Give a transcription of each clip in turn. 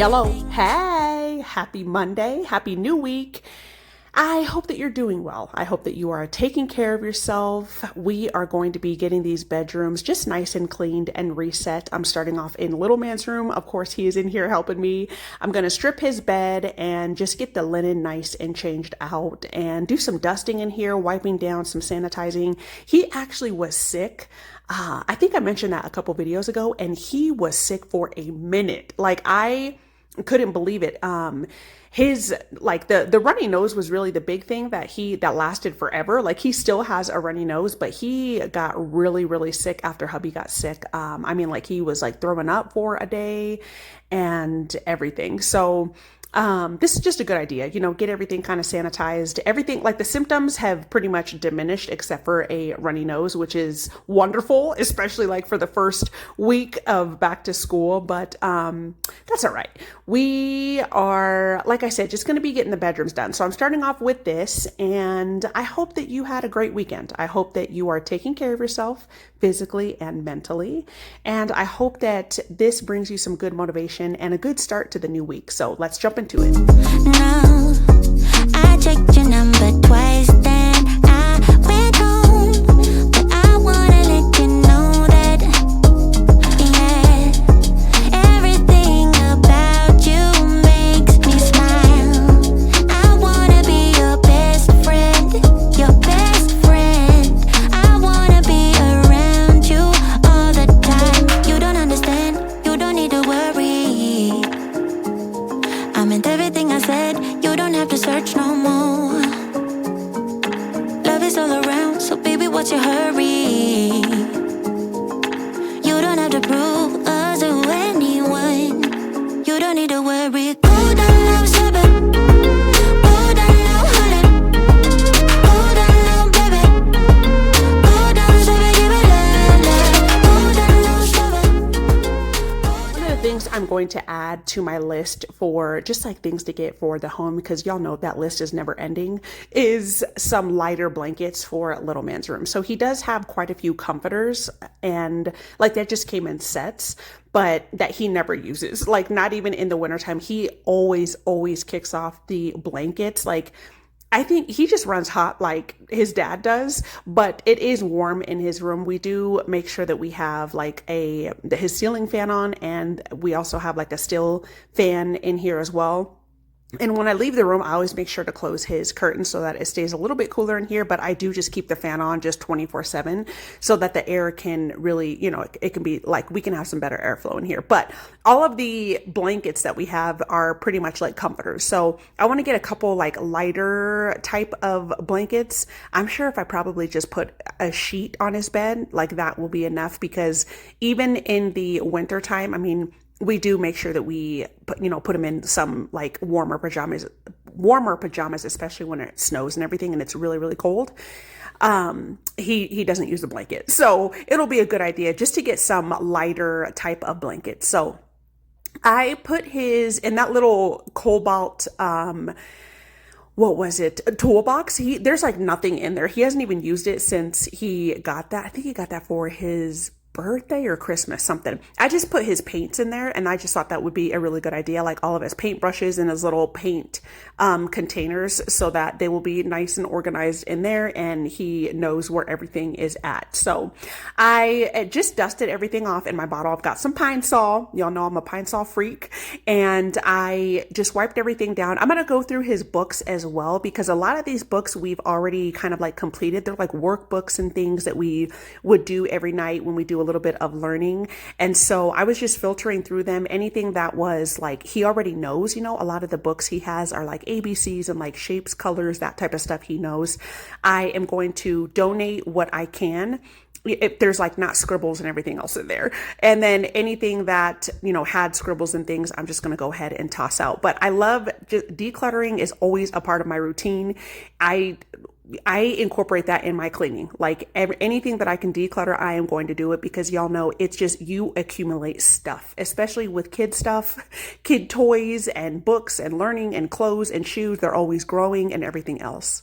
Hello. Hey, happy Monday. Happy new week. I hope that you're doing well. I hope that you are taking care of yourself. We are going to be getting these bedrooms just nice and cleaned and reset. I'm starting off in little man's room. Of course, he is in here helping me. I'm going to strip his bed and just get the linen nice and changed out and do some dusting in here, wiping down, some sanitizing. He actually was sick. I think I mentioned that a couple videos ago, and he was sick for a minute. Like, I couldn't believe it. His the runny nose was really the big thing that lasted forever. Like, he still has a runny nose, but he got really sick after hubby got sick. I mean, like, he was like throwing up for a day and everything. So this is just a good idea, get everything kind of sanitized. Everything, like, the symptoms have pretty much diminished except for a runny nose, which is wonderful, especially like for the first week of back to school. But that's all right. We are, like I said, just going to be getting the bedrooms done. So I'm starting off with this, and I hope that you had a great weekend. I hope that you are taking care of yourself physically and mentally. And I hope that this brings you some good motivation and a good start to the new week. So let's jump into it. No, I checked your number twice, then I went home. But I wanna let you know that, yeah, everything about you makes me smile. I wanna be your best friend, your best friend. I wanna be around you all the time. You don't understand, you don't need to worry. I meant everything I said, you don't have to search no more. Love is all around, so baby, what's your hurry? You don't have to prove us to anyone. You don't need to worry. Go down now, seven. Go down now, honey. Go down now, baby. Go down, seven, give it love. Go down now, seven. One of the things I'm going to add to my list for just like things to get for the home, because y'all know that list is never ending, is some lighter blankets for little man's room. So he does have quite a few comforters, and like that just came in sets, but that he never uses. Like, not even in the wintertime. He always kicks off the blankets. Like, I think he just runs hot like his dad does, but it is warm in his room. We do make sure that we have like his ceiling fan on, and we also have like a still fan in here as well. And when I leave the room, I always make sure to close his curtains so that it stays a little bit cooler in here, but I do just keep the fan on just 24/7 so that the air can really, it can be like, we can have some better airflow in here. But all of the blankets that we have are pretty much like comforters. So I want to get a couple like lighter type of blankets. I'm sure if I probably just put a sheet on his bed, like that will be enough, because even in the winter time, I mean, we do make sure that we put him in some like warmer pajamas, especially when it snows and everything and it's really cold. He doesn't use the blanket. So it'll be a good idea just to get some lighter type of blanket. So I put his in that little cobalt, what was it? A toolbox. There's like nothing in there. He hasn't even used it since he got that. I think he got that for his birthday or Christmas, something. I just put his paints in there, and I just thought that would be a really good idea, like all of his paint brushes and his little paint containers, so that they will be nice and organized in there, and he knows where everything is at. So I just dusted everything off in my bottle. I've got some Pine Sol. Y'all know I'm a Pine Sol freak, and I just wiped everything down. I'm going to go through his books as well, because a lot of these books we've already kind of like completed. They're like workbooks and things that we would do every night when we do a little bit of learning. And so I was just filtering through them. Anything that was like, he already knows, a lot of the books he has are like ABCs and like shapes, colors, that type of stuff he knows. I am going to donate what I can, if there's like not scribbles and everything else in there. And then anything that, had scribbles and things, I'm just going to go ahead and toss out. But I love decluttering is always a part of my routine. I incorporate that in my cleaning. Like anything that I can declutter, I am going to do it, because y'all know it's just, you accumulate stuff, especially with kid stuff, kid toys and books and learning and clothes and shoes. They're always growing and everything else.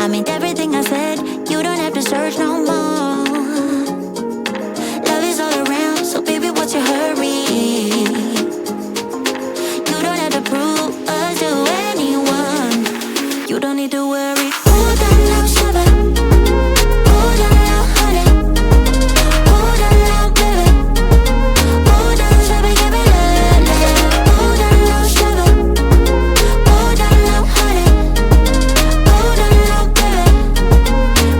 I meant everything I said. You don't have to search no more. Love is all around, so baby, what's your hurry? You don't have to prove us to anyone. You don't need to worry. Hold on now, sugar. Hold on now, honey. Hold on now, baby. Hold on, sugar, give me love, love. Hold on now, sugar. Hold on now, honey. Hold on now, baby.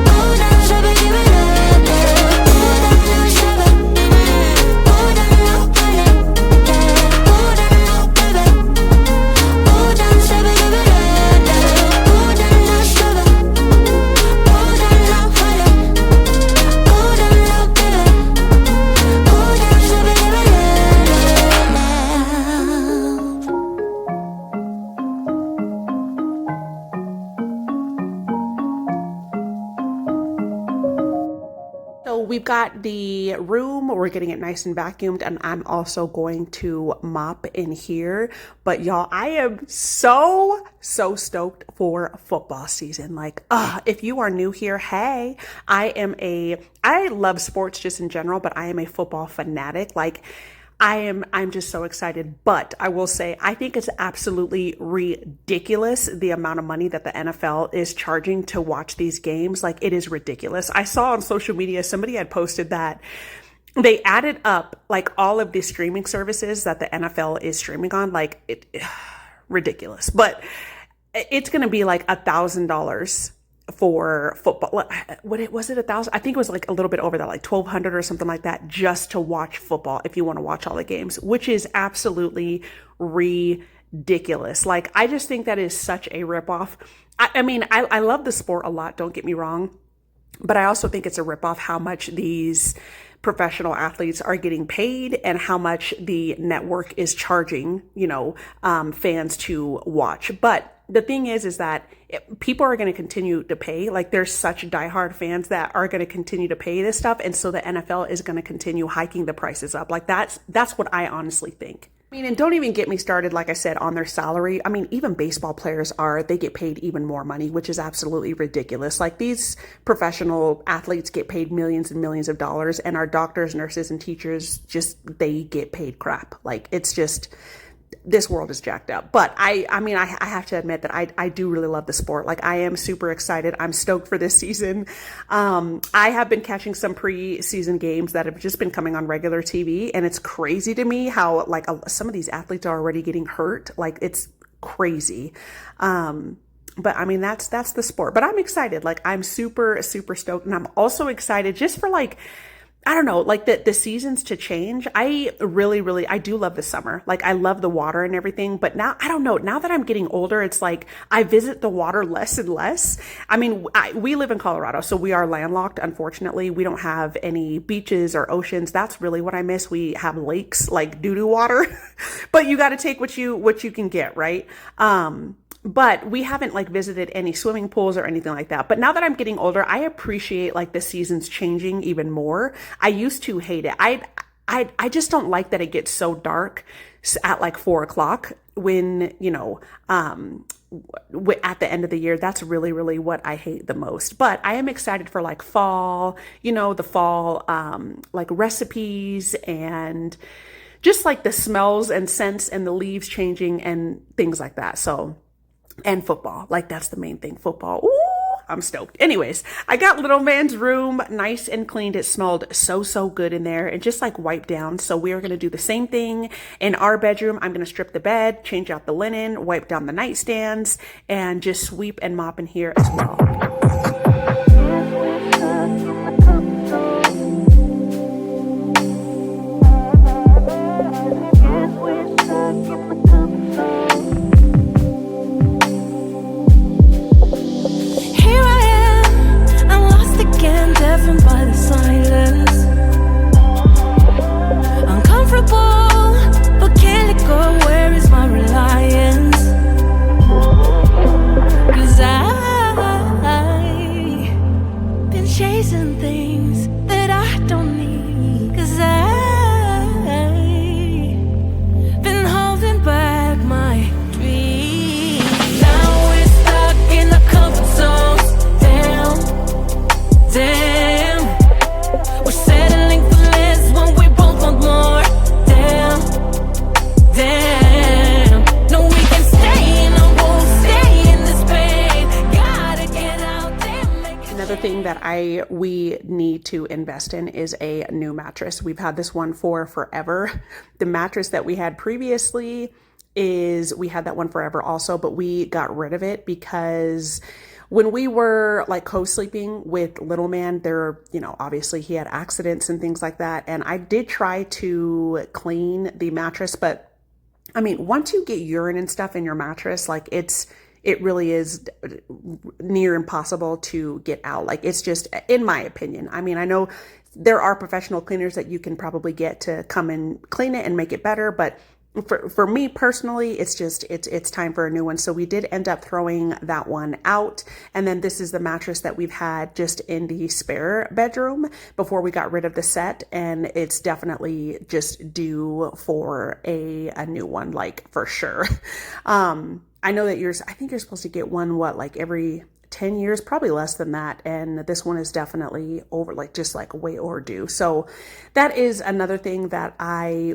Hold on, sugar, give me love, love. Hold on now, sugar. Hold on now, honey. Yeah. Hold on now, baby. Hold on, sugar, give me love, love. Hold on now, sugar. Hold on now, honey. Hold on now, baby. Hold on, sugar, give me love, love. So we've got the room, we're getting it nice and vacuumed, and I'm also going to mop in here. But y'all, I am so stoked for football season. Like, if you are new here, hey, I love sports just in general, but I am a football fanatic. Like, I'm just so excited, but I will say, I think it's absolutely ridiculous the amount of money that the NFL is charging to watch these games. Like, it is ridiculous. I saw on social media, somebody had posted that they added up like all of the streaming services that the NFL is streaming on, like ridiculous, but it's going to be like $1,000 for football. What was it, 1,000? I think it was like a little bit over that, like 1,200 or something like that, just to watch football if you want to watch all the games, which is absolutely ridiculous. Like, I just think that is such a ripoff. I mean, I love the sport a lot, don't get me wrong, but I also think it's a ripoff how much these professional athletes are getting paid and how much the network is charging, fans to watch. But the thing is that people are going to continue to pay. Like, there's such diehard fans that are going to continue to pay this stuff. And so the NFL is going to continue hiking the prices up. Like, that's what I honestly think. I mean, and don't even get me started, like I said, on their salary. I mean, even baseball players they get paid even more money, which is absolutely ridiculous. Like, these professional athletes get paid millions and millions of dollars, and our doctors, nurses, and teachers they get paid crap. Like, it's just, this world is jacked up. But I have to admit that I do really love the sport. Like, I am super excited. I'm stoked for this season. I have been catching some preseason games that have just been coming on regular TV, and it's crazy to me how like some of these athletes are already getting hurt. Like, it's crazy. But I mean, that's the sport. But I'm excited. Like, I'm super stoked, and I'm also excited just for like, I don't know, like the seasons to change. I do love the summer. Like, I love the water and everything, but now, I don't know, now that I'm getting older, it's like I visit the water less and less. I mean, we live in Colorado, so we are landlocked. Unfortunately, we don't have any beaches or oceans. That's really what I miss. We have lakes, like doo-doo water, but you got to take what you can get, right? But we haven't like visited any swimming pools or anything like that. But now that I'm getting older, I appreciate like the seasons changing even more. I used to hate it. I just don't like that it gets so dark at like 4 o'clock when, at the end of the year. That's really what I hate the most. But I am excited for like fall, the fall, like recipes and just like the smells and scents and the leaves changing and things like that. So, and football, like that's the main thing, football. Ooh, I'm stoked. Anyways, I got little man's room nice and cleaned. It smelled so good in there and just like wiped down. So we are going to do the same thing in our bedroom. I'm going to strip the bed, change out the linen, wipe down the nightstands, and just sweep and mop in here as well. By the silence, uncomfortable, but can't let go. Where is my reliance? 'Cause I've been chasing things thing that we need to invest in is a new mattress. We've had this one for forever. The mattress that we had previously we had that one forever also, but we got rid of it because when we were like co-sleeping with little man, obviously he had accidents and things like that. And I did try to clean the mattress, but I mean, once you get urine and stuff in your mattress, like it really is near impossible to get out. Like, it's just, in my opinion. I mean, I know there are professional cleaners that you can probably get to come and clean it and make it better, but for me personally, it's time for a new one. So we did end up throwing that one out. And then this is the mattress that we've had just in the spare bedroom before we got rid of the set. And it's definitely just due for a new one, like, for sure. I know that I think you're supposed to get one, like every 10 years, probably less than that. And this one is definitely way overdue. So that is another thing that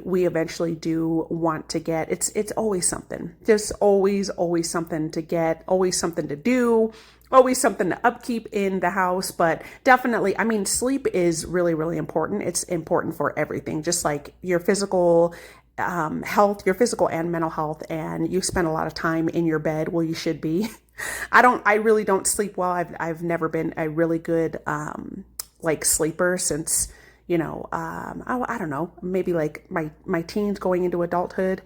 we eventually do want to get. It's always something, just always something to get, always something to do, always something to upkeep in the house. But definitely, I mean, sleep is really, really important. It's important for everything, just like your physical health, your physical and mental health. And you spend a lot of time in your bed. Well, you should be. I really don't sleep well. I've never been a really good, sleeper since, I don't know, maybe like my teens going into adulthood.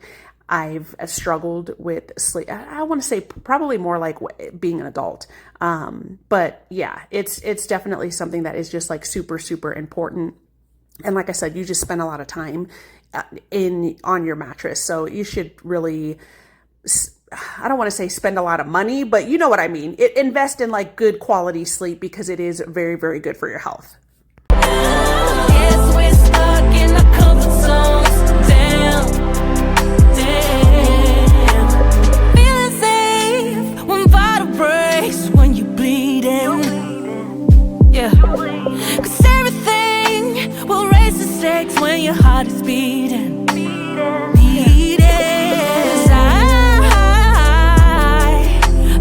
I've struggled with sleep. I want to say probably more like being an adult. But yeah, it's definitely something that is just like super, super important. And like I said, you just spend a lot of time on your mattress. So you should really, I don't want to say spend a lot of money, but you know what I mean. Invest in like good quality sleep because it is very, very good for your health. Yes, we're stuck in our comfort zones. Damn. Feeling safe when vital breaks, when you're bleeding. Yeah. 'Cause everything will raise the stakes when your heart is beating.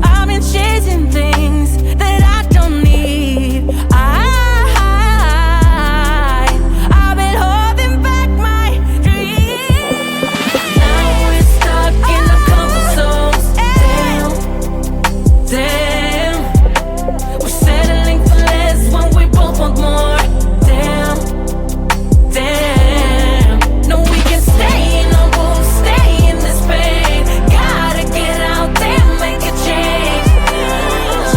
I've been chasing things that I don't need. I've been holding back my dreams. Now we're stuck in the comfort zones. Damn. We're settling for less when we both want more. Damn. No, we can stay in our rooms, stay in this pain. Gotta get out there, make a change.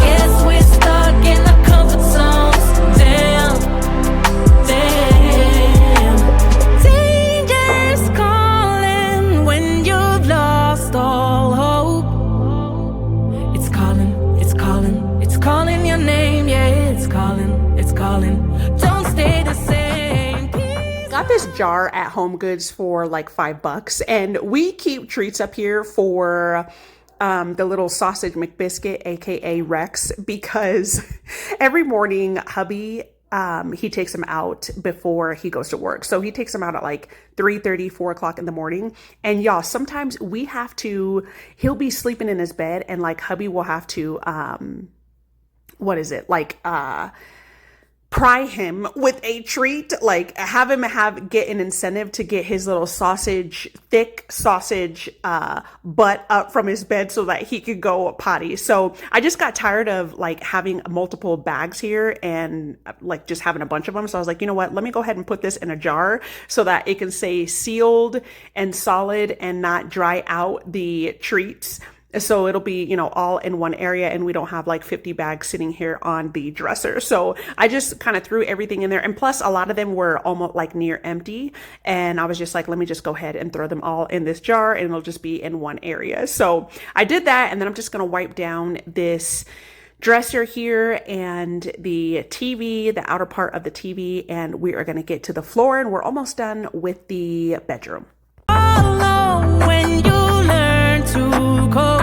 Yes, we're stuck in the comfort zones. Damn. Danger's calling when you've lost all hope. It's calling your name. Yeah, it's calling. Don't stay the same. Got this jar at Home Goods for like $5, and we keep treats up here for the little sausage McBiscuit, aka Rex, because every morning hubby he takes them out before he goes to work. So he takes them out at like 3:30, 4 o'clock in the morning. And y'all, sometimes he'll be sleeping in his bed and like hubby will have to pry him with a treat, like have him get an incentive to get his little thick sausage butt up from his bed so that he could go potty. So I just got tired of like having multiple bags here and like just having a bunch of them. So I was like, you know what, let me go ahead and put this in a jar so that it can stay sealed and solid and not dry out the treats. So it'll be, all in one area and we don't have like 50 bags sitting here on the dresser. So I just kind of threw everything in there. And plus a lot of them were almost like near empty. And I was just like, let me just go ahead and throw them all in this jar and it'll just be in one area. So I did that. And then I'm just going to wipe down this dresser here and the TV, the outer part of the TV. And we are going to get to the floor and we're almost done with the bedroom. Alone when you learn to cope.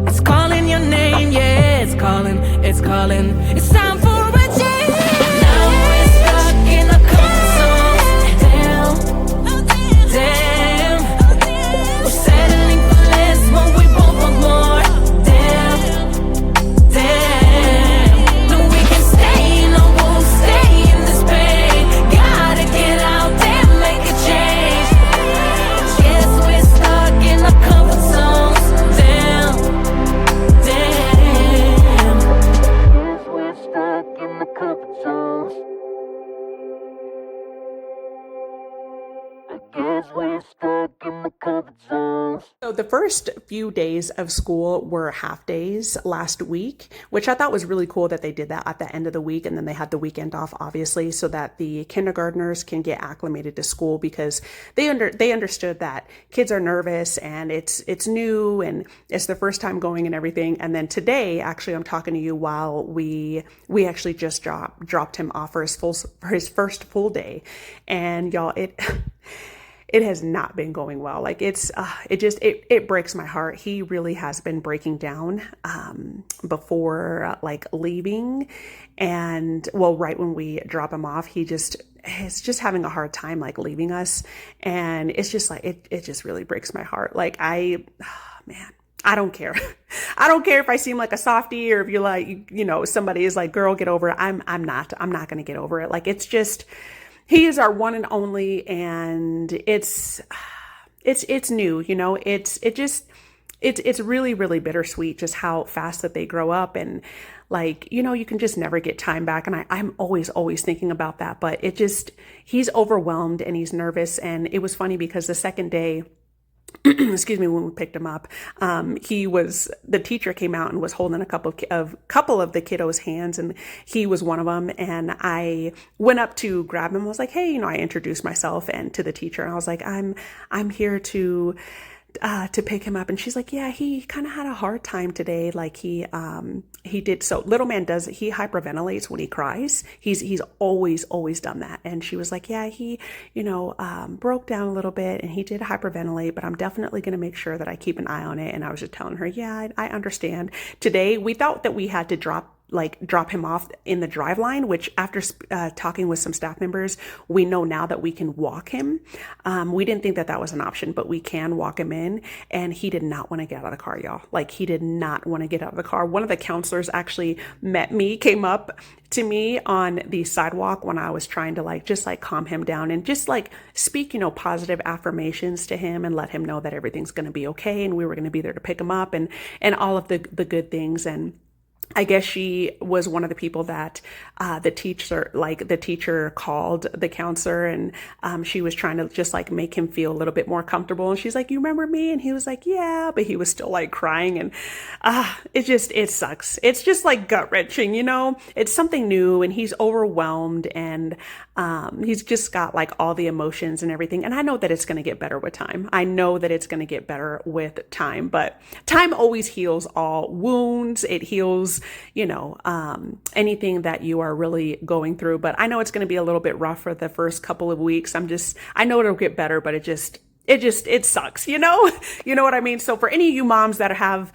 It's calling your name. Yeah, it's calling. It's time for a change. Now we're stuck in a comfort zone. Damn. We're settling for less when we both want more. the first few days of school were half days last week, which I thought was really cool that they did that at the end of the week. And then they had the weekend off, obviously, so that the kindergartners can get acclimated to school, because they understood that kids are nervous and it's new and it's their first time going and everything. And then today, actually, I'm talking to you while we actually just dropped him off for his first full day. And y'all, it has not been going well. Like it breaks my heart. He really has been breaking down before like leaving, and well, right when we drop him off, he's just having a hard time like leaving us, and it's just like it just really breaks my heart. Like man, I don't care. I don't care if I seem like a softie, or if you're like, somebody is like, girl, get over it. I'm not going to get over it. Like, it's just, he is our one and only, and it's new, it's really, really bittersweet just how fast that they grow up. And like, you can just never get time back. And I'm always thinking about that, but he's overwhelmed and he's nervous. And it was funny because the second day, excuse me, when we picked him up, the teacher came out and was holding a couple of the kiddos' hands, and he was one of them. And I went up to grab him. I was like, hey, I introduced myself and to the teacher, and I was like, I'm here to pick him up. And she's like, yeah, he kind of had a hard time today. Like he did. So little man he hyperventilates when he cries. He's always done that. And she was like, yeah, he, broke down a little bit and he did hyperventilate, but I'm definitely going to make sure that I keep an eye on it. And I was just telling her, yeah, I understand. Today we thought that we had to drop him off in the drive line, which after talking with some staff members, we know now that we can walk him. We didn't think that was an option, but we can walk him in. And he did not want to get out of the car, y'all. Like, he did not want to get out of the car. One of the counselors actually came up to me on the sidewalk when I was trying to just calm him down and just speak, positive affirmations to him and let him know that everything's going to be okay. And we were going to be there to pick him up and all of the good things. And I guess she was one of the people that the teacher called the counselor, and she was trying to just make him feel a little bit more comfortable. And she's like, you remember me? And he was like, yeah, but he was still crying. And it sucks. It's just gut wrenching, it's something new, and he's overwhelmed, and he's just got all the emotions and everything. And I know that it's going to get better with time. But time always heals all wounds. It heals, anything that you are really going through. But I know it's going to be a little bit rough for the first couple of weeks. I know it'll get better, but it sucks, you know what I mean? So for any of you moms that have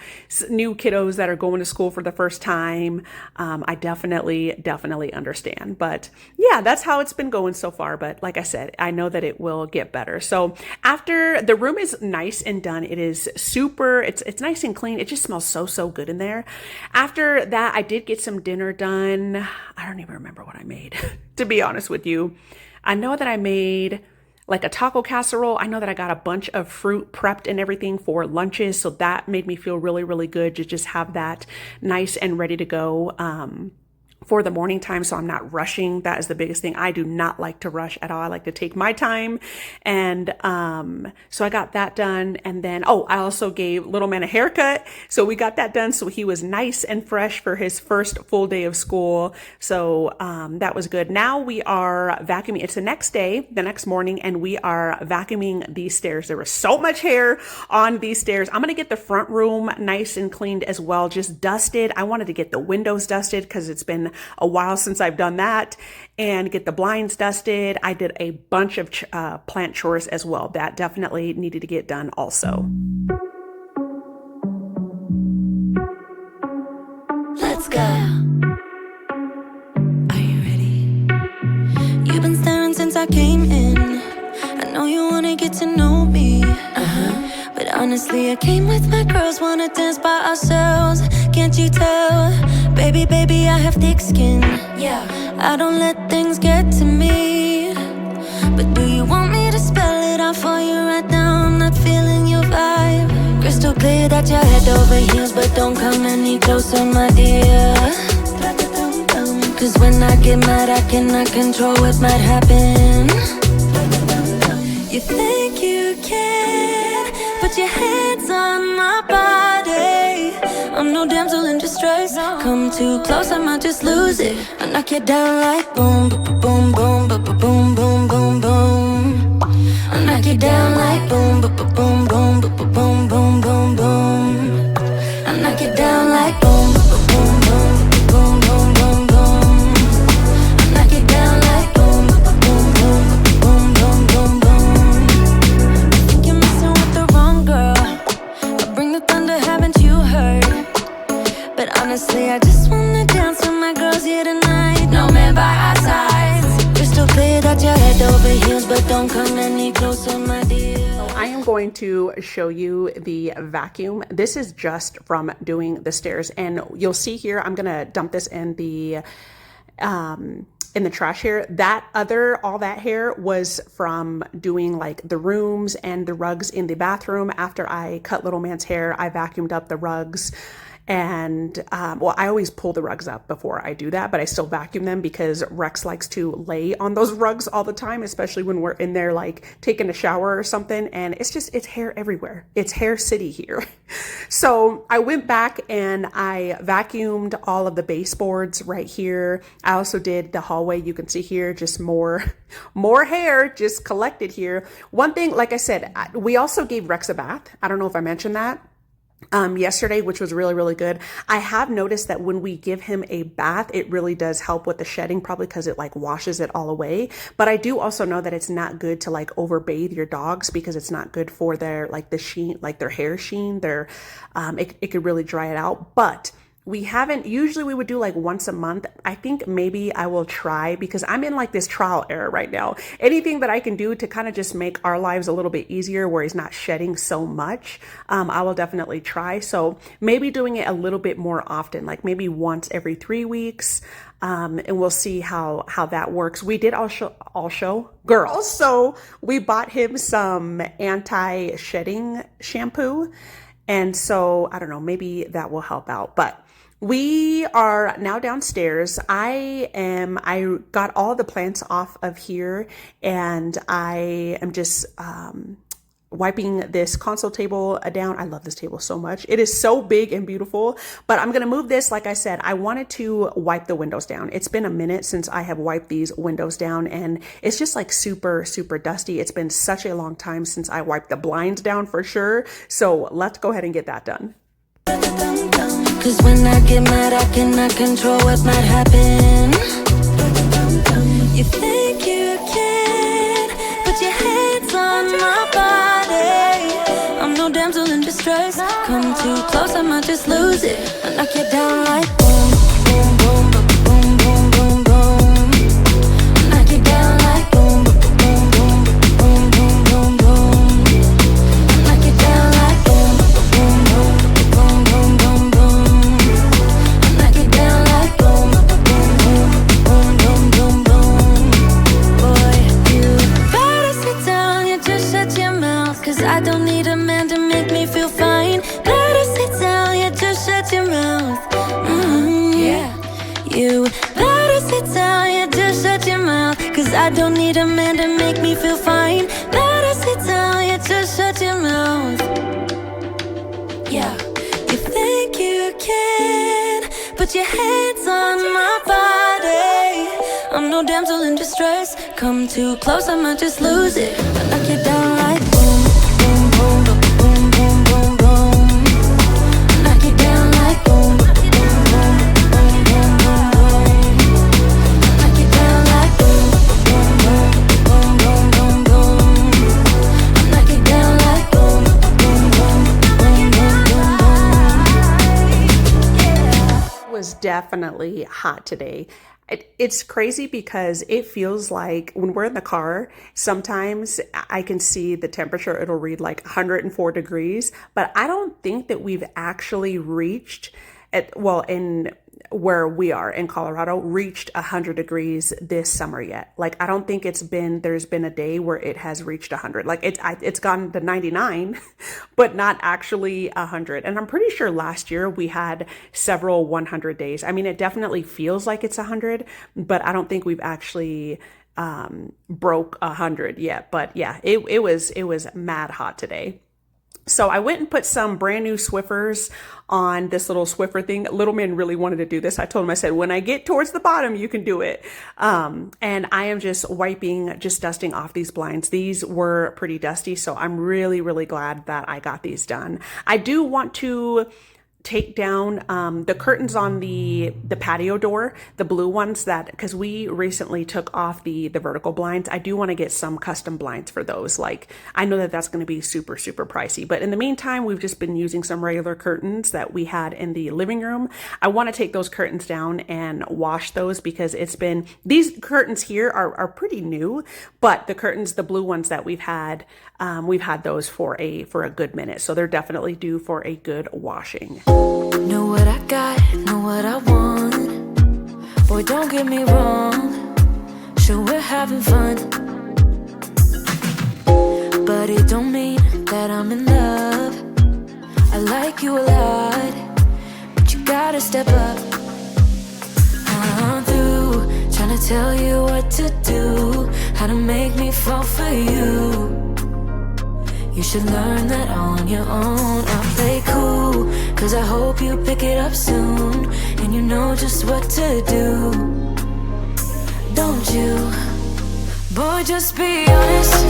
new kiddos that are going to school for the first time, I definitely understand. But yeah, that's how it's been going so far. But like I said, I know that it will get better. So after the room is nice and done, it is super, it's nice and clean. It just smells so good in there. After that, I did get some dinner done. I don't even remember what I made, to be honest with you. I know that I made a taco casserole. I know that I got a bunch of fruit prepped and everything for lunches. So that made me feel really, really good to just have that nice and ready to go for the morning time. So I'm not rushing. That is the biggest thing. I do not like to rush at all. I like to take my time. And so I got that done. And then, I also gave little man a haircut. So we got that done. So he was nice and fresh for his first full day of school. So that was good. Now we are vacuuming. It's the next morning, and we are vacuuming these stairs. There was so much hair on these stairs. I'm going to get the front room nice and cleaned as well, just dusted. I wanted to get the windows dusted because it's been a while since I've done that, and get the blinds dusted. I did a bunch of plant chores as well. That definitely needed to get done also. Let's go. Are you ready? You've been staring since I came in. I know you wanna get to know me. But honestly, I came with my girls, wanna dance by ourselves. Can't you tell? Baby, I have thick skin. Yeah, I don't let things get to me. But do you want me to spell it out for you right now? I'm not feeling your vibe. Crystal clear that you're head over heels, but don't come any closer, my dear. Cause when I get mad, I cannot control what might happen. You think you can, but Put your hands on my body. I'm no damsel in distress. Come too close, I might just lose it. I knock you down like boom, boom, boom, boom, boom, boom, boom, boom. I knock you down like boom, boom, boom, boom, boom, boom, boom, boom, boom. I knock you down like boom, boom, boom, boom, boom, boom, boom. I knock you down like boom, boom, boom, boom, boom, boom, boom. I think you're messing with the wrong girl. I bring the thunder, haven't you heard? But honestly, I just wanna dance with my girls here tonight. No man by our sides. Crystal clear that you're head over heels, but don't come any closer, my dear. I am going to show you the vacuum. This is just from doing the stairs, and you'll see here, I'm gonna dump this in the trash here. All that hair was from doing like the rooms and the rugs in the bathroom. After I cut little man's hair, I vacuumed up the rugs. And, well, I always pull the rugs up before I do that, but I still vacuum them because Rex likes to lay on those rugs all the time, especially when we're in there, like taking a shower or something. And it's hair everywhere. It's hair city here. So I went back and I vacuumed all of the baseboards right here. I also did the hallway. You can see here, just more hair just collected here. One thing, like I said, we also gave Rex a bath. I don't know if I mentioned that. Yesterday, which was really, really good. I have noticed that when we give him a bath, it really does help with the shedding, probably because it like washes it all away. But I do also know that it's not good to like overbathe your dogs because it's not good for their like the sheen, like their hair sheen. It could really dry it out. But usually we would do like once a month. I think maybe I will try, because I'm in like this trial error right now. Anything that I can do to kind of just make our lives a little bit easier where he's not shedding so much, I will definitely try. So maybe doing it a little bit more often, like maybe once every 3 weeks. And we'll see how that works. We did also girls. So we bought him some anti-shedding shampoo. And so I don't know, maybe that will help out. But we are now downstairs. I got all the plants off of here, and I am just wiping this console table down. I love this table so much. It is so big and beautiful, but I'm going to move this. Like I said, I wanted to wipe the windows down. It's been a minute since I have wiped these windows down, and it's just like super, super dusty. It's been such a long time since I wiped the blinds down for sure. So let's go ahead and get that done. Cause when I get mad, I cannot control what might happen. You think you can put your hands on my body. I'm no damsel in distress. Come too close, I might just lose it. I knock you down like boom, boom, boom, boom, boom, boom, boom. I knock you down like boom, boom, boom, boom, boom, boom, boom. I knock you down like boom, boom, boom, boom, boom, boom, boom. I knock you down like boom, boom, boom, boom, boom, boom, boom. Boy, you better sit down, you just shut your mouth. Cause I don't need a man to make me feel fine. Better sit down, you just shut your mouth. Yeah. You better sit down, you just shut your mouth. Cause I don't need a man to make me feel fine. Better sit down, you just shut your mouth. Yeah. You think you can put your hands on my body. I'm no damsel in distress. Come too close, I might just lose it. I knock you down like boom, boom, boom, boom, boom, boom, boom. I knock you down like boom, boom, boom, boom, boom, boom, boom. I knock you down like boom, boom, boom, boom, boom, boom, boom. I knock you down like boom, boom, boom, boom, boom, boom, boom. It was definitely hot today. It's crazy because it feels like when we're in the car, sometimes I can see the temperature, it'll read like 104 degrees, but I don't think that we've actually reached in where we are in Colorado, reached 100 degrees this summer yet. Like, I don't think there's been a day where it has reached 100. Like it's gone to 99, but not actually 100. And I'm pretty sure last year we had several 100 days. I mean, it definitely feels like it's 100, but I don't think we've actually broke 100 yet. But yeah, it was mad hot today. So I went and put some brand new Swiffers on this little Swiffer thing. Little man really wanted to do this. I told him, I said, when I get towards the bottom, you can do it. And I am just dusting off these blinds. These were pretty dusty, so I'm really, really glad that I got these done. I do want to take down the curtains on the patio door, the blue ones, that because we recently took off the vertical blinds. I do want to get some custom blinds for those. Like, I know that that's going to be super, super pricey, but in the meantime, we've just been using some regular curtains that we had in the living room. I want to take those curtains down and wash those, because these curtains here are pretty new, but the curtains, the blue ones that we've had those for a good minute, so they're definitely due for a good washing. Know what I got, know what I want. Boy, don't get me wrong, sure we're having fun, but it don't mean that I'm in love. I like you a lot, but you gotta step up. I'm through trying to tell you what to do, how to make me fall for you. You should learn that on your own. I'll play cool, cause I hope you pick it up soon, and you know just what to do, don't you? Boy, just be honest,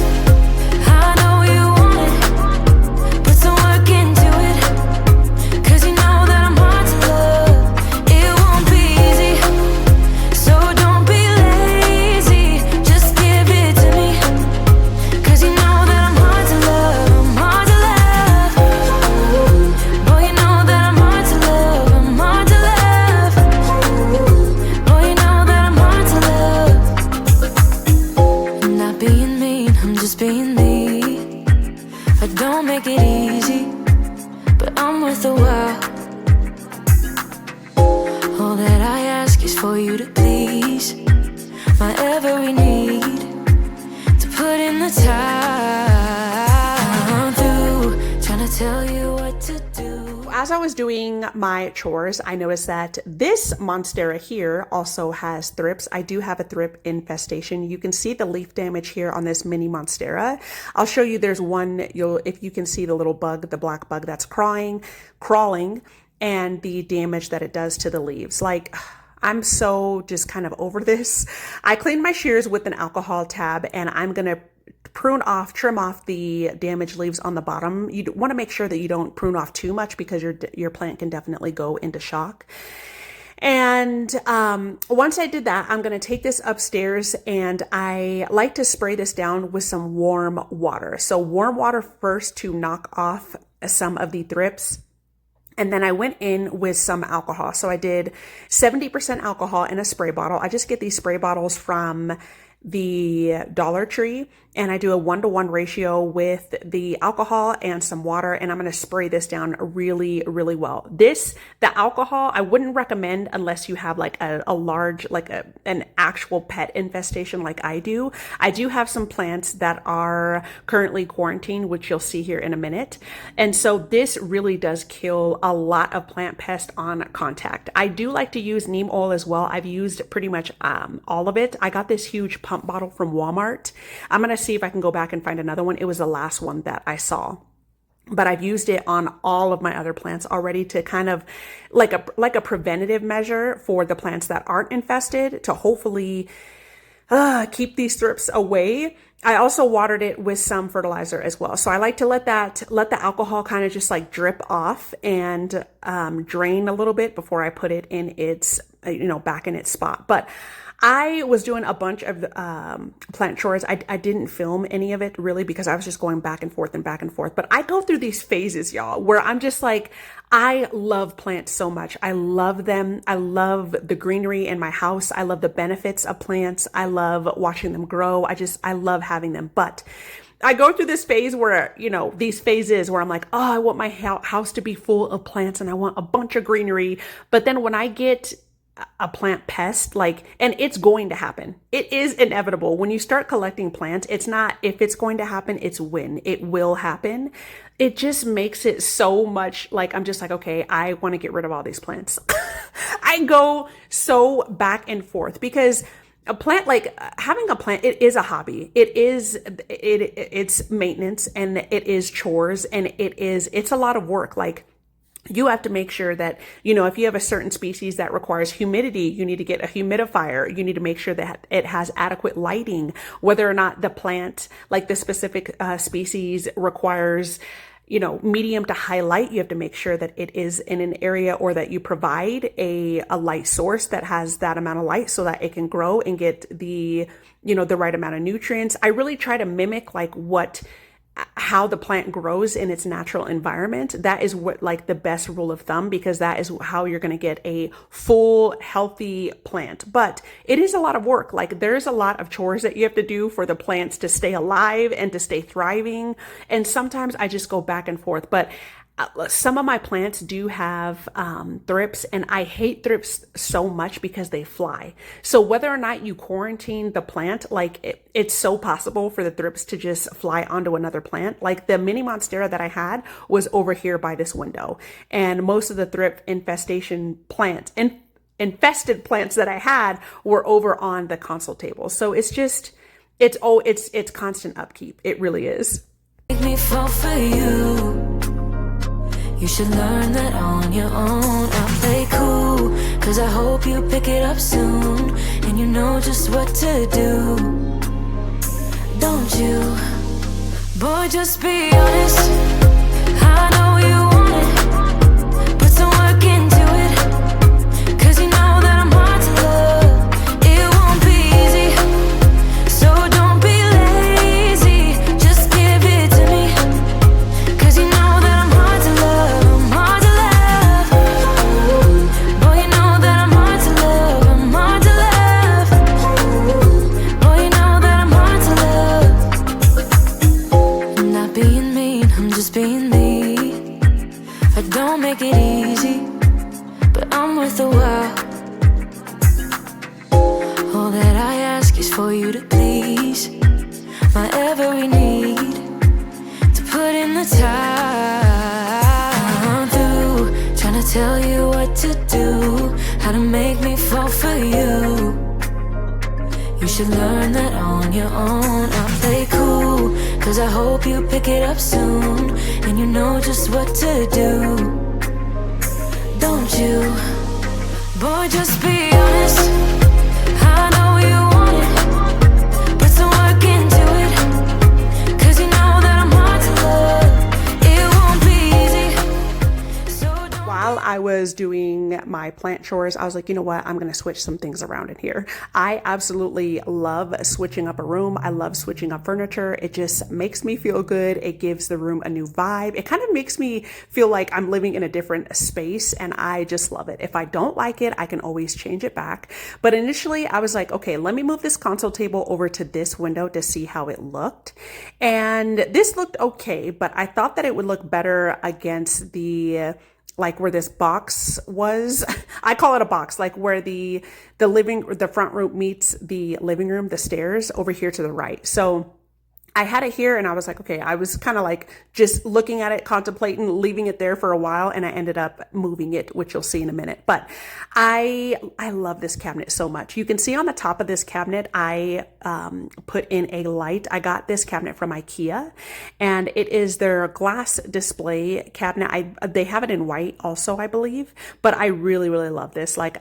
I know you want it, put some work into it, cause you know that I'm hard to love. It won't be easy, so don't be lazy, just give it to me, cause you know that I'm hard to love. Being me, I don't make it easy, but I'm worth a while. All that I ask is for you to please my every need, to put in the time. I'm through trying to tell you what to do. As I was doing my chores, I noticed that this monstera here also has thrips. I do have a thrip infestation. You can see the leaf damage here on this mini monstera. I'll show you, there's one, if you can see the little bug, the black bug that's crawling, and the damage that it does to the leaves. Like, I'm so just kind of over this. I cleaned my shears with an alcohol tab, and I'm gonna trim off the damaged leaves on the bottom. You want to make sure that you don't prune off too much, because your plant can definitely go into shock. And once I did that, I'm going to take this upstairs, and I like to spray this down with some warm water. So warm water first to knock off some of the thrips. And then I went in with some alcohol. So I did 70% alcohol in a spray bottle. I just get these spray bottles from the Dollar Tree, and I do a 1-to-1 ratio with the alcohol and some water, and I'm going to spray this down really, really well. The alcohol, I wouldn't recommend unless you have like a large, like an actual pet infestation like I do. I do have some plants that are currently quarantined, which you'll see here in a minute. And so this really does kill a lot of plant pests on contact. I do like to use neem oil as well. I've used pretty much all of it. I got this huge pump bottle from Walmart. I'm going to see if I can go back and find another one. It was the last one that I saw, but I've used it on all of my other plants already to kind of like a preventative measure for the plants that aren't infested, to hopefully keep these thrips away. I also watered it with some fertilizer as well. So I like to let the alcohol kind of just like drip off and drain a little bit before I put it in its, back in its spot. But I was doing a bunch of plant chores. I didn't film any of it really, because I was just going back and forth. But I go through these phases, y'all, where I'm just like, I love plants so much. I love them. I love the greenery in my house. I love the benefits of plants. I love watching them grow. I love having them. But I go through this phase where, these phases where I'm like, oh, I want my house to be full of plants and I want a bunch of greenery. But then when I get a plant pest, and it's going to happen. It is inevitable. When you start collecting plants, it's not if it's going to happen, it's when it will happen. It just makes it so much like, I'm just like, okay, I want to get rid of all these plants. I go so back and forth because a plant, like having a plant, it is a hobby. It's maintenance, and it is chores, and it's a lot of work. Like, you have to make sure that, if you have a certain species that requires humidity, you need to get a humidifier. You need to make sure that it has adequate lighting, whether or not the plant, like the specific species, requires medium to high light. You have to make sure that it is in an area, or that you provide a light source that has that amount of light so that it can grow and get the right amount of nutrients. I really try to mimic like how the plant grows in its natural environment. That is what, like, the best rule of thumb, because that is how you're going to get a full, healthy plant. But it is a lot of work. Like, there's a lot of chores that you have to do for the plants to stay alive and to stay thriving. And sometimes I just go back and forth. But some of my plants do have thrips, and I hate thrips so much because they fly. So whether or not you quarantine the plant, like, it's so possible for the thrips to just fly onto another plant. Like, the mini monstera that I had was over here by this window, and most of the thrip infested plants that I had were over on the console table. So it's constant upkeep. It really is. Make me fall for you. You should learn that on your own. I'll play cool, cause I hope you pick it up soon, and you know just what to do. Don't you? Boy, just be honest. I know you want it. Put some work into it, cause you know that I'm hard to love. It won't be easy, so don't be lazy. Just give it to me, cause you know that I'm hard to love. Being me, I don't make it easy, but I'm worth the while. All that I ask is for you to please my every need, to put in the time. I'm through trying to tell you what to do, how to make me fall for you. You should learn that on your own. I'll play cool, cause I hope you pick it up soon, and you know just what to do. Don't you? Boy, just be honest. I know you want it. Put some work into it, cause you know that I'm hard to love. It won't be easy, so don't. While I was doing my plant chores, I was like, you know what? I'm going to switch some things around in here. I absolutely love switching up a room. I love switching up furniture. It just makes me feel good. It gives the room a new vibe. It kind of makes me feel like I'm living in a different space, and I just love it. If I don't like it, I can always change it back. But initially I was like, okay, let me move this console table over to this window to see how it looked. And this looked okay, but I thought that it would look better against the like where this box was. I call it a box, like where the front room meets the living room, the stairs over here to the right. So I had it here, and I was like, okay, I was kind of like just looking at it, contemplating, leaving it there for a while, and I ended up moving it, which you'll see in a minute. But I love this cabinet so much. You can see on the top of this cabinet, I put in a light. I got this cabinet from IKEA, and it is their glass display cabinet. They have it in white also, I believe, but I really, really love this. Like,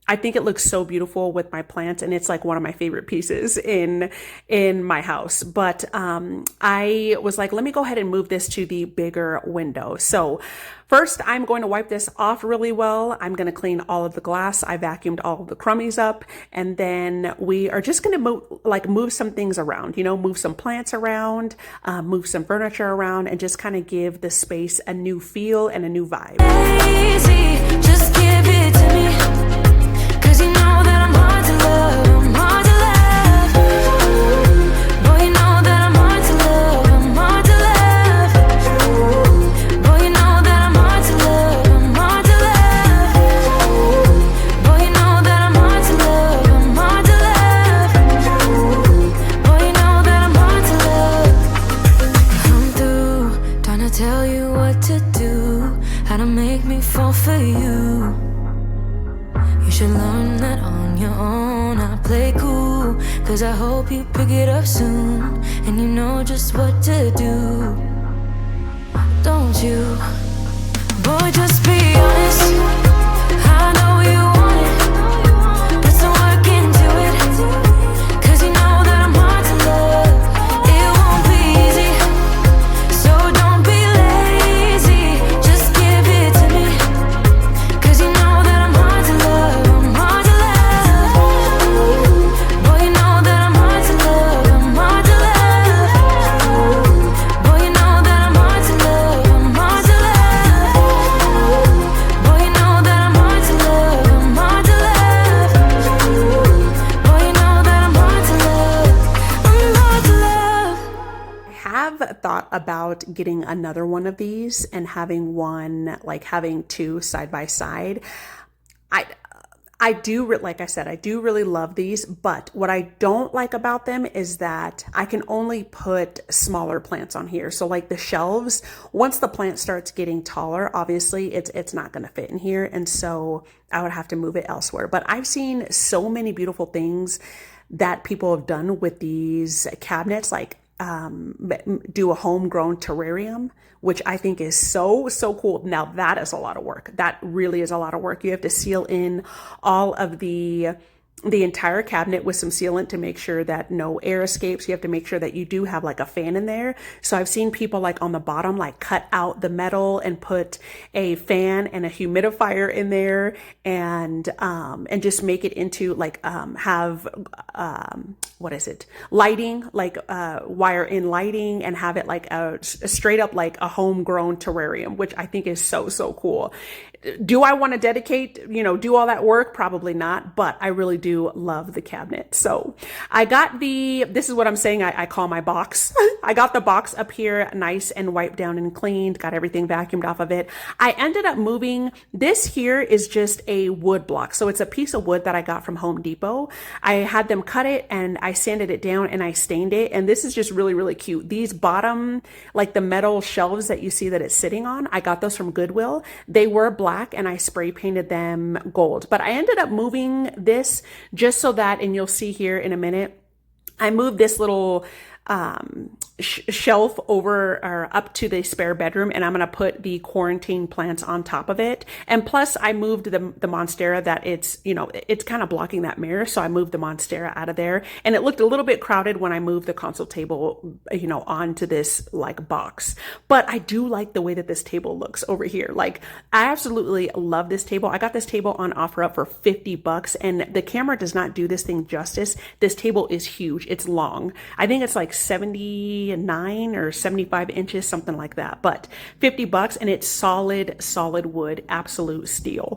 I think it looks so beautiful with my plants, and it's like one of my favorite pieces in my house. But I was like, let me go ahead and move this to the bigger window. So first, I'm going to wipe this off really well. I'm going to clean all of the glass. I vacuumed all of the crummies up, and then we are just going to move some things around, move some plants around, move some furniture around, and just kind of give the space a new feel and a new vibe. Easy, just give it to me. Cause you know that I'm hard to love, I'm hard to love. Boy, you know that I'm hard to love, I'm hard to love. Boy, you know that I'm hard to love, I'm hard to love. Boy, you know that I'm hard to love, I'm hard to love. Boy, you know that I'm hard to love. I'm through trying to tell you what to do, how to make me fall for you. You should learn that on your own. wanna play cool, cause I hope you pick it up soon, and you know just what to do, don't you? Boy, just be honest, I know you want it, put some work into it, cause you know that I'm hard to love. It won't be easy, so don't be lazy, just give it to me, cause you know that I'm hard to love, I'm hard to love. Boy, you know that I'm hard to love, I'm hard to love. Boy, you know that I'm hard to love, I'm hard to love. Boy, you know that I'm hard to love, I'm hard to love. Boy, you know that I'm hard to love, I'm hard to love. I have thought about getting another one of these and having one, like having two side by side. I do, like I said, I do really love these, but what I don't like about them is that I can only put smaller plants on here. So like the shelves, once the plant starts getting taller, obviously it's not going to fit in here. And so I would have to move it elsewhere. But I've seen so many beautiful things that people have done with these cabinets, like do a homegrown terrarium, which I think is so cool. Now that is a lot of work. That really is a lot of work. You have to seal in all of the entire cabinet with some sealant to make sure that no air escapes. You have to make sure that you do have like a fan in there. So I've seen people like on the bottom, like cut out the metal and put a fan and a humidifier in there, and just make it into like, have, what is it? Lighting, like, wire in lighting, and have it like a straight up, like a homegrown terrarium, which I think is so cool. Do I want to dedicate, do all that work? Probably not, but I really do love the cabinet. So I got this is what I'm saying, I call my box. I got the box up here nice and wiped down and cleaned, got everything vacuumed off of it. I ended up moving, this here is just a wood block. So it's a piece of wood that I got from Home Depot. I had them cut it and I sanded it down and I stained it. And this is just really cute. These bottom, like the metal shelves that you see that it's sitting on, I got those from Goodwill. They were black and I spray painted them gold, but I ended up moving this just so that, and you'll see here in a minute, I moved this little shelf over or up to the spare bedroom, and I'm going to put the quarantine plants on top of it. And plus I moved the monstera that it's kind of blocking that mirror. So I moved the monstera out of there, and it looked a little bit crowded when I moved the console table, onto this like box. But I do like the way that this table looks over here. Like I absolutely love this table. I got this table on OfferUp for $50, and the camera does not do this thing justice. This table is huge. It's long. I think it's like 79 or 75 inches, something like that, but $50, and it's solid wood, absolute steel.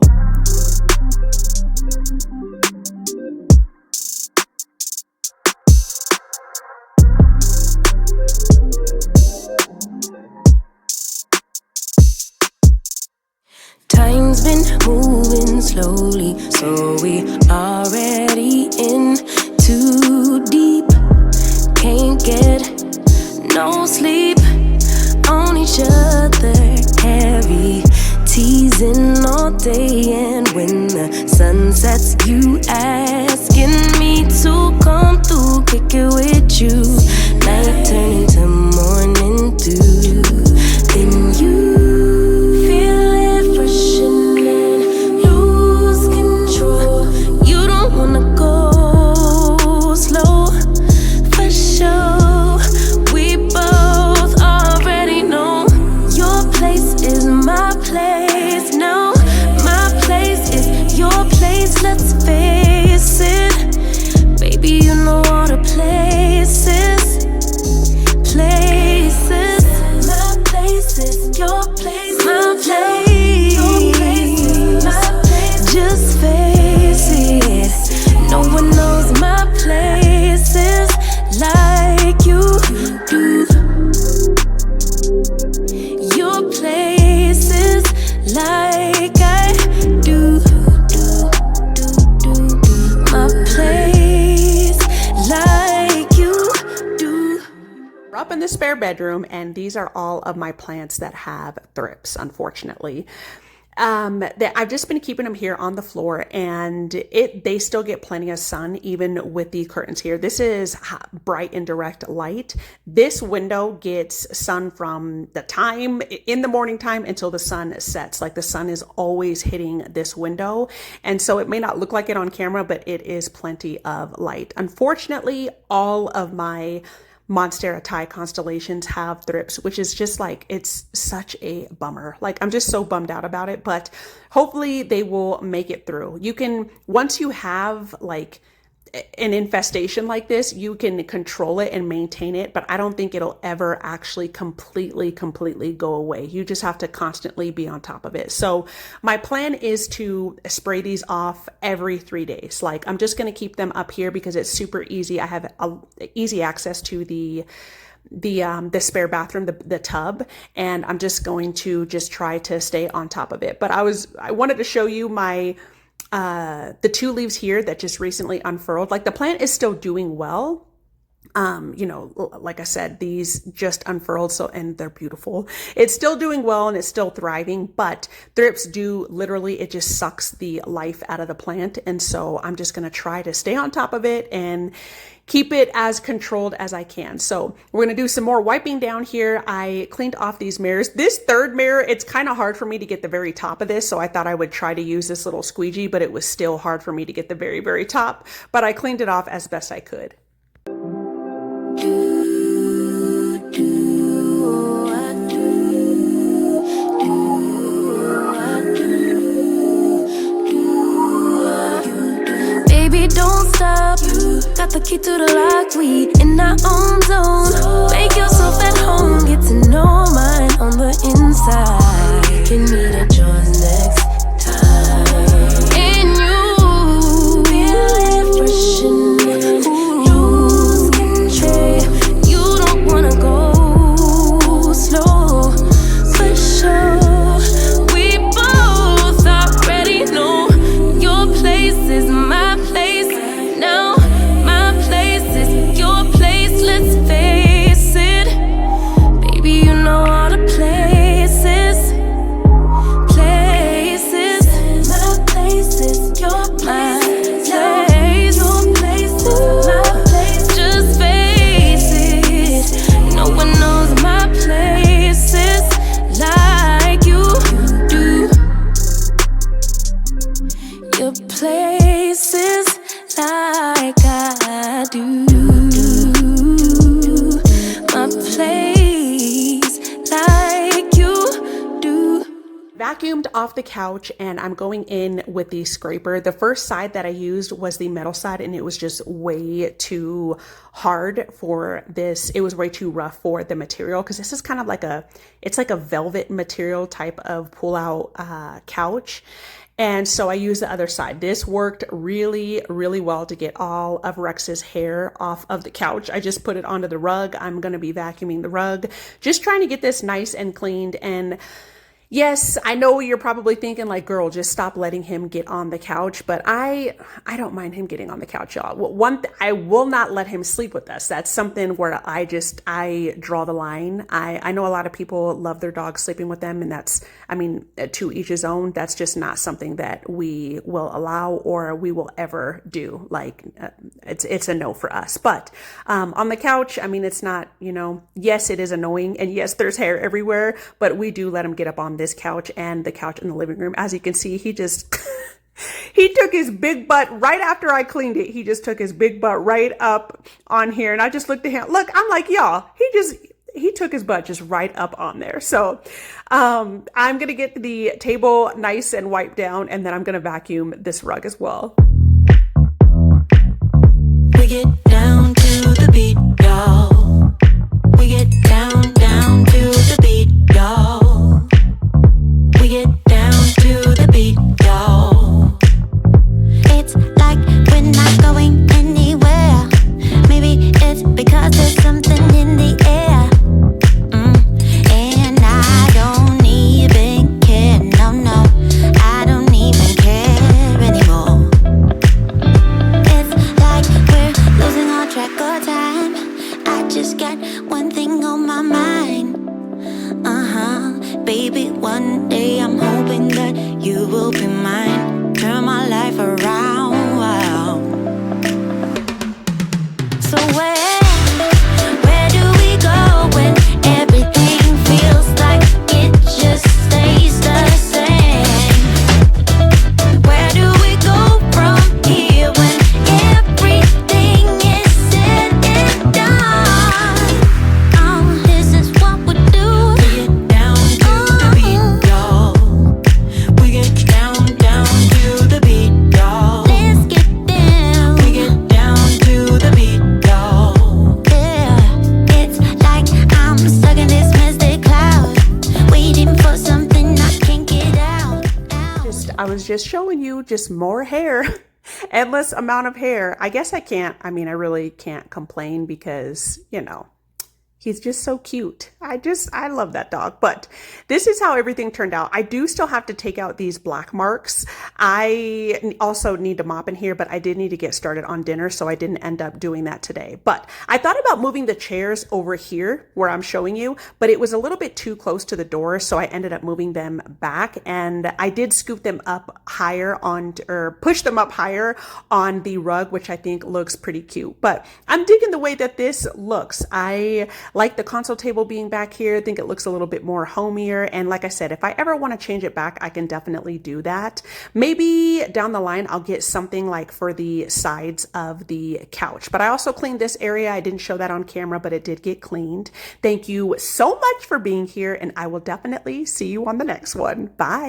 Time's been moving slowly, so we already in too deep. Can't get no sleep on each other, heavy teasing all day, and when the sun sets, you asking me to come through, kick it with you. Night turning to morning dew, then you feel it freshen and lose control. You don't wanna go slow, for sure. We both already know your place is my place now. My place is your place, let's face it. Baby, you know all the places. My place is your place. My place, your place, my place. Just face it. No one knows my places like you do. Your places like I do. My place like you do. We're up in the spare bedroom, and these are all of my plants that have thrips, unfortunately. that I've just been keeping them here on the floor, and they still get plenty of sun even with the curtains here. This is bright and direct light. This window gets sun from the time in the morning time until the sun sets. Like the sun is always hitting this window, and so it may not look like it on camera, but it is plenty of light. Unfortunately, all of my Monstera Thai constellations have thrips, which is just like, it's such a bummer. Like, I'm just so bummed out about it, but hopefully they will make it through. You can, once you have like an infestation like this, you can control it and maintain it, but I don't think it'll ever actually completely go away. You just have to constantly be on top of it. So my plan is to spray these off every 3 days. Like, I'm just going to keep them up here because it's super easy. I have easy access to the spare bathroom, the tub, and I'm just going to try to stay on top of it. But I wanted to show you the 2 leaves here that just recently unfurled. Like, the plant is still doing well. Like I said, these just unfurled, and they're beautiful. It's still doing well and it's still thriving, but thrips do literally, it just sucks the life out of the plant. And so I'm just going to try to stay on top of it and keep it as controlled as I can. So we're going to do some more wiping down here. I cleaned off these mirrors. This third mirror, it's kind of hard for me to get the very top of this. So I thought I would try to use this little squeegee, but it was still hard for me to get the very, very top, but I cleaned it off as best I could. Baby, don't stop. Got the key to the lock. We in our own zone. Make yourself at home. Get to know mine on the inside. Can meet at yours next time. And you feel refreshing. Lose control. You don't wanna go slow. For sure. We both already know your place is my place. Now my place is your place. Let's face it. Baby, you know all the places. My place is your place. Your place is my place. Just face it. No one knows my places like you do. Your places like I do. My place like you do. Vacuumed off the couch, and I'm going in with the scraper. The first side that I used was the metal side, and it was just way too hard for this. It was way too rough for the material, because this is kind of like it's like a velvet material type of pull-out couch. And so I used the other side. This worked really, really well to get all of Rex's hair off of the couch. I just put it onto the rug. I'm going to be vacuuming the rug, just trying to get this nice and cleaned. And yes, I know you're probably thinking like, girl, just stop letting him get on the couch. But I don't mind him getting on the couch, y'all. I will not let him sleep with us. That's something where I draw the line. I know a lot of people love their dogs sleeping with them, and that's, to each his own. That's just not something that we will allow or we will ever do. Like, it's a no for us. But on the couch, it's not, yes, it is annoying, and yes, there's hair everywhere, but we do let him get up on this couch and the couch in the living room. As you can see, he just he took his big butt right after I cleaned it. He just took his big butt right up on here, and I just looked at him. Look, I'm like, y'all, he took his butt just right up on there. So I'm gonna get the table nice and wiped down, and then I'm gonna vacuum this rug as well. We get down to the beat, y'all. We get down to the beat, y'all. We get down to the beat, y'all. It's like we're not going anywhere. Maybe it's because there's something in the air. And I don't even care. No, I don't even care anymore. It's like we're losing all track of time. I just got one thing on my mind. just showing you just more hair. Endless amount of hair. I guess I really can't complain because, you know, he's just so cute. I love that dog. But this is how everything turned out. I do still have to take out these black marks. I also need to mop in here, but I did need to get started on dinner, so I didn't end up doing that today. But I thought about moving the chairs over here where I'm showing you, but it was a little bit too close to the door, so I ended up moving them back, and I did scoop them up higher or push them up higher on the rug, which I think looks pretty cute. But I'm digging the way that this looks. I like the console table being back here. I think it looks a little bit more homier. And like I said, if I ever want to change it back, I can definitely do that. Maybe down the line, I'll get something like for the sides of the couch. But I also cleaned this area. I didn't show that on camera, but it did get cleaned. Thank you so much for being here, and I will definitely see you on the next one. Bye.